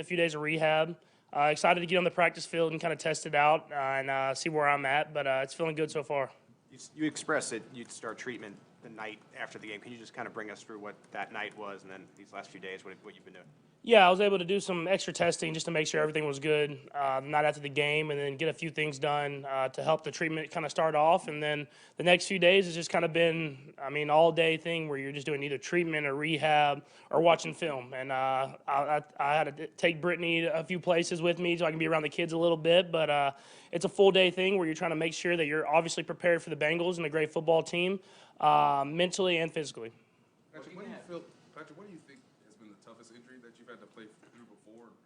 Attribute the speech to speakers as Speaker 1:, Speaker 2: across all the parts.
Speaker 1: A few days of rehab. Excited to get on the practice field and kind of test it out and see where I'm at, but it's feeling good so far.
Speaker 2: You expressed that you'd start treatment the night after the game. Can you just kind of bring us through what that night was and then these last few days, what you've been doing?
Speaker 1: Yeah, I was able to do some extra testing just to make sure everything was good the night after the game, and then get a few things done to help the treatment kind of start off. And then the next few days has just kind of been, all day thing where you're just doing either treatment or rehab or watching film. And I had to take Brittany a few places with me so I can be around the kids a little bit. But it's a full day thing where you're trying to make sure that you're obviously prepared for the Bengals and a great football team, mentally and physically.
Speaker 3: Patrick, what do you think has been the toughest injury that you've had to play through before, and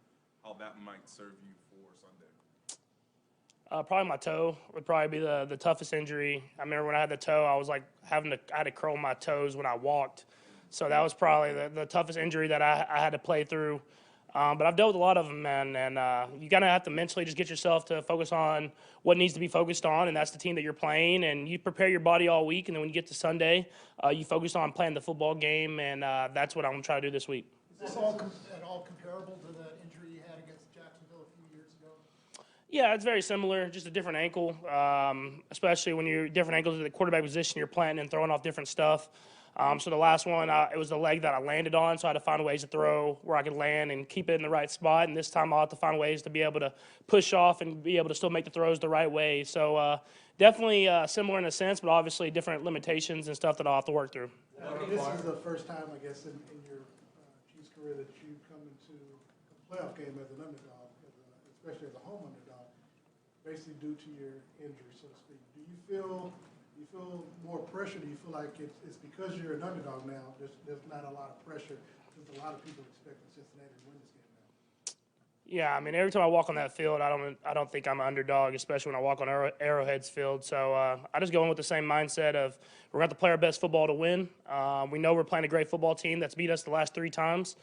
Speaker 3: how that might serve you for Sunday?
Speaker 1: Probably my toe would probably be the toughest injury. I remember when I had the toe, I was like I had to curl my toes when I walked. So that was probably the toughest injury that I had to play through. But I've dealt with a lot of them, man, and you kind of have to mentally just get yourself to focus on what needs to be focused on, and that's the team that you're playing, and you prepare your body all week, and then when you get to Sunday, you focus on playing the football game, and that's what I'm going to try to do this week.
Speaker 4: Is this all at all comparable to the injury you had against Jacksonville a few years ago?
Speaker 1: Yeah, it's very similar, just a different ankle, especially when you're different ankles at the quarterback position, you're planting and throwing off different stuff. So the last one, it was the leg that I landed on, so I had to find ways to throw where I could land and keep it in the right spot. And this time I'll have to find ways to be able to push off and be able to still make the throws the right way. So definitely similar in a sense, but obviously different limitations and stuff that I'll have to work through.
Speaker 4: This is the first time, I guess, in your Chiefs career that you come into a playoff game as an underdog, especially as a home underdog, basically due to your injury, so to speak. Do you feel more pressure? Do you feel like it's because you're an underdog now, there's not a lot of pressure, since a lot of people expecting Cincinnati to win this game now?
Speaker 1: Yeah, every time I walk on that field, I don't think I'm an underdog, especially when I walk on Arrowhead's field. So I just go in with the same mindset of we're going to play our best football to win. We know we're playing a great football team that's beat us the last 3 times.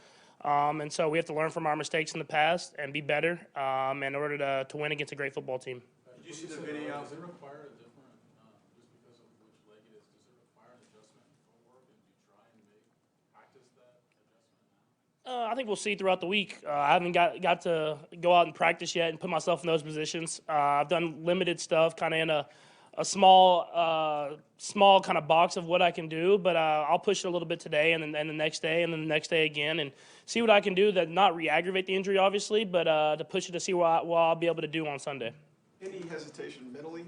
Speaker 1: And so we have to learn from our mistakes in the past and be better in order to win against a great football team.
Speaker 5: Did you see the video? Does it require a different, just because of which leg it is, does it require an adjustment in footwork, and do you try and practice that adjustment now?
Speaker 1: I think we'll see throughout the week. I haven't got to go out and practice yet and put myself in those positions. I've done limited stuff, kind of in a small kind of box of what I can do, but I'll push it a little bit today and then the next day and then the next day again and see what I can do that not re-aggravate the injury, obviously, but to push it to see what I'll be able to do on Sunday.
Speaker 6: Any hesitation mentally,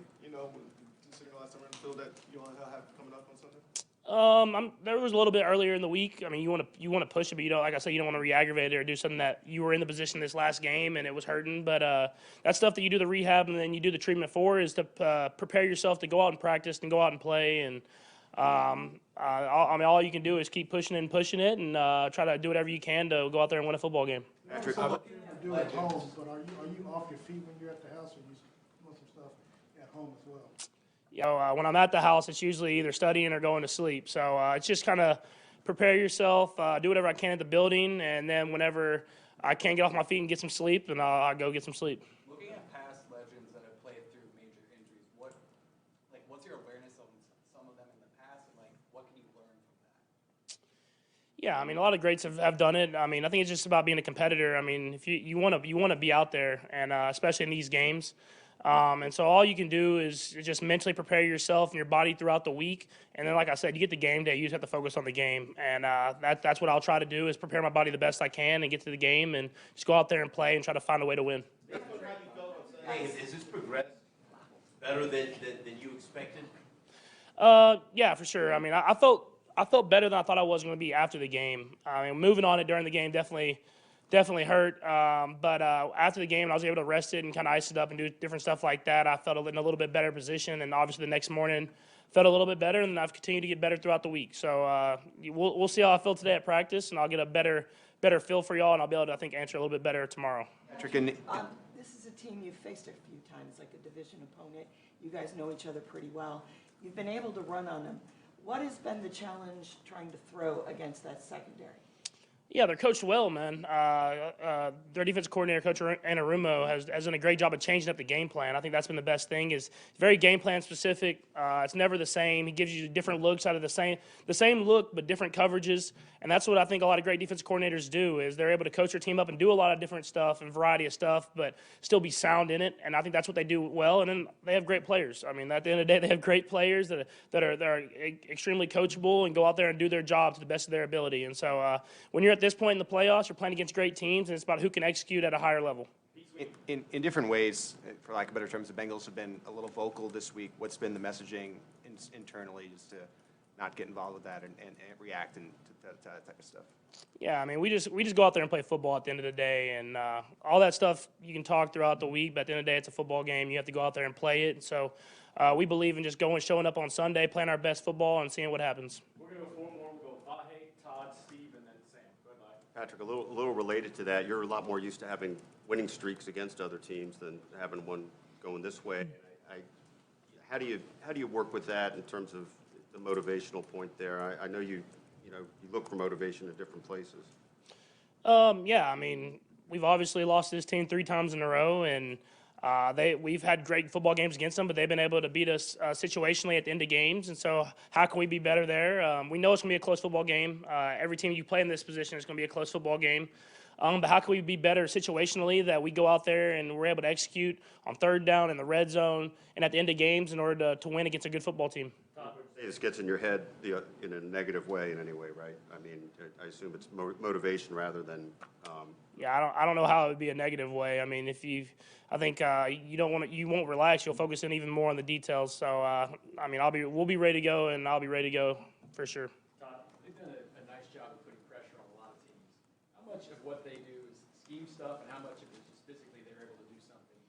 Speaker 6: considering the last time we're in the field that you want to have coming up on Sunday?
Speaker 1: There was a little bit earlier in the week. You want to push it, but like I said, you don't want to re-aggravate it or do something that you were in the position this last game and it was hurting. But that stuff that you do the rehab and then you do the treatment for is to prepare yourself to go out and practice and go out and play. And all you can do is keep pushing it and try to do whatever you can to go out there and win a football game.
Speaker 4: Patrick, what you do at home, but are you off your feet when you're at the house, or you doing some stuff at home as well?
Speaker 1: When I'm at the house, it's usually either studying or going to sleep. So it's just kind of prepare yourself, do whatever I can at the building, and then whenever I can't get off my feet and get some sleep, then I'll go get some sleep.
Speaker 5: Looking at past legends that have played through major injuries, what's your awareness of some of them in the past, and what can you learn from that?
Speaker 1: Yeah, a lot of greats have done it. I think it's just about being a competitor. If you want to be out there, and especially in these games. And so all you can do is just mentally prepare yourself and your body throughout the week. And then, like I said, you get the game day, you just have to focus on the game. And that's what I'll try to do is prepare my body the best I can and get to the game and just go out there and play and try to find a way to win.
Speaker 7: Hey, is this progressed better than you expected?
Speaker 1: Yeah, for sure. I felt better than I thought I was going to be after the game. Moving on it during the game definitely hurt. But after the game, I was able to rest it and kind of ice it up and do different stuff like that. I felt in a little bit better position, and obviously the next morning felt a little bit better, and I've continued to get better throughout the week. So we'll see how I feel today at practice, and I'll get a better feel for y'all, and I'll be able to, I think, answer a little bit better tomorrow.
Speaker 8: This is a team you've faced a few times, like a division opponent. You guys know each other pretty well. You've been able to run on them. What has been the challenge trying to throw against that secondary?
Speaker 1: Yeah, they're coached well, man. Their defensive coordinator, Coach Anarumo, has done a great job of changing up the game plan. I think that's been the best thing. Is very game plan specific. It's never the same. He gives you different looks out of the same look, but different coverages. And that's what I think a lot of great defensive coordinators do. Is they're able to coach their team up and do a lot of different stuff and variety of stuff, but still be sound in it. And I think that's what they do well. And then they have great players. I mean, at the end of the day, they have great players that are extremely coachable and go out there and do their job to the best of their ability. And so when you're at this point in the playoffs, you're playing against great teams, and it's about who can execute at a higher level.
Speaker 2: In different ways, for lack of better terms, the Bengals have been a little vocal this week. What's been the messaging internally just to not get involved with that and react and to that type of stuff?
Speaker 1: Yeah, I mean, we just go out there and play football at the end of the day, and all that stuff you can talk throughout the week, but at the end of the day, it's a football game. You have to go out there and play it. And so we believe in just showing up on Sunday, playing our best football, and seeing what happens.
Speaker 9: We're going to go four more. We'll go Vahe, Todd, Steve, and then Sam. Go ahead, Vahe.
Speaker 10: Patrick, a little related to that, you're a lot more used to having winning streaks against other teams than having one going this way. How do you work with that in terms of the motivational point there? I know you look for motivation in different places.
Speaker 1: Yeah, I mean, we've obviously lost this team 3 times in a row, and we've had great football games against them, but they've been able to beat us situationally at the end of games. And so how can we be better there? We know it's going to be a close football game. Every team you play in this position is going to be a close football game. But how can we be better situationally that we go out there and we're able to execute on third down in the red zone and at the end of games in order to win against a good football team?
Speaker 10: This gets in your head in a negative way in any way, right? I mean, I assume it's motivation rather than.
Speaker 1: Yeah, I don't know how it would be a negative way. I mean, I think you won't relax. You'll focus in even more on the details. So, I mean, we'll be ready to go, and I'll be ready to go for sure.
Speaker 9: Todd, they've done a nice job of putting pressure on a lot of teams. How much of what they do is scheme stuff, and how much of it is just physically they're able to do something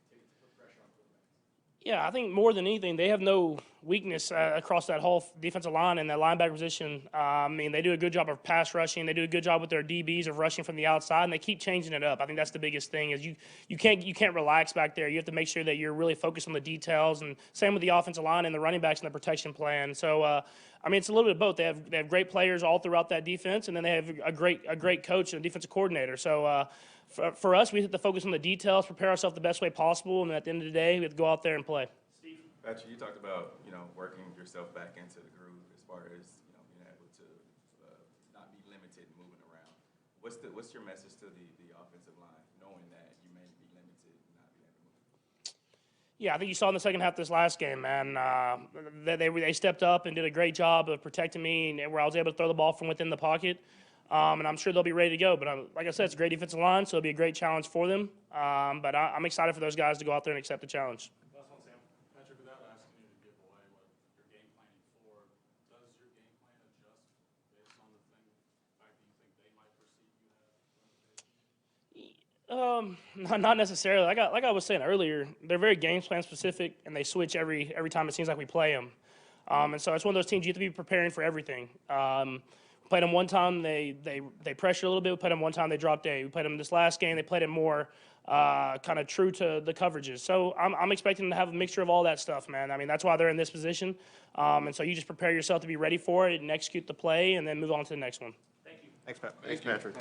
Speaker 9: to put pressure on quarterbacks?
Speaker 1: Yeah, I think more than anything, they have no weakness across that whole defensive line and that linebacker position. I mean, they do a good job of pass rushing. They do a good job with their DBs of rushing from the outside, and they keep changing it up. I think that's the biggest thing is you can't relax back there. You have to make sure that you're really focused on the details, and same with the offensive line and the running backs and the protection plan. So, I mean, it's a little bit of both. They have great players all throughout that defense, and then they have a great coach and a defensive coordinator. So, for us, we have to focus on the details, prepare ourselves the best way possible, and at the end of the day, we have to go out there and play.
Speaker 3: Patrick, you talked about, working yourself back into the groove as far as, being able to not be limited and moving around. What's your message to the offensive line, knowing that you may be limited and not be able to move?
Speaker 1: Yeah, I think you saw in the second half of this last game, man. They stepped up and did a great job of protecting me, and where I was able to throw the ball from within the pocket. And I'm sure they'll be ready to go. But like I said, it's a great defensive line, so it'll be a great challenge for them. But I'm excited for those guys to go out there and accept the challenge.
Speaker 5: Last one, Sam. Patrick, without asking you to give away what you're game planning for, does your game plan adjust based on the fact that you think they might perceive you have limitations?
Speaker 1: Not necessarily. Like I was saying earlier, they're very game plan specific, and they switch every time it seems like we play them. And so it's one of those teams you have to be preparing for everything. Played them one time, they pressured a little bit. We played them one time, they dropped A. We played them this last game, they played it more kind of true to the coverages. So I'm expecting them to have a mixture of all that stuff, man. I mean, that's why they're in this position. And so you just prepare yourself to be ready for it and execute the play and then move on to the next one.
Speaker 2: Thanks, Pat.
Speaker 10: Thanks, Patrick.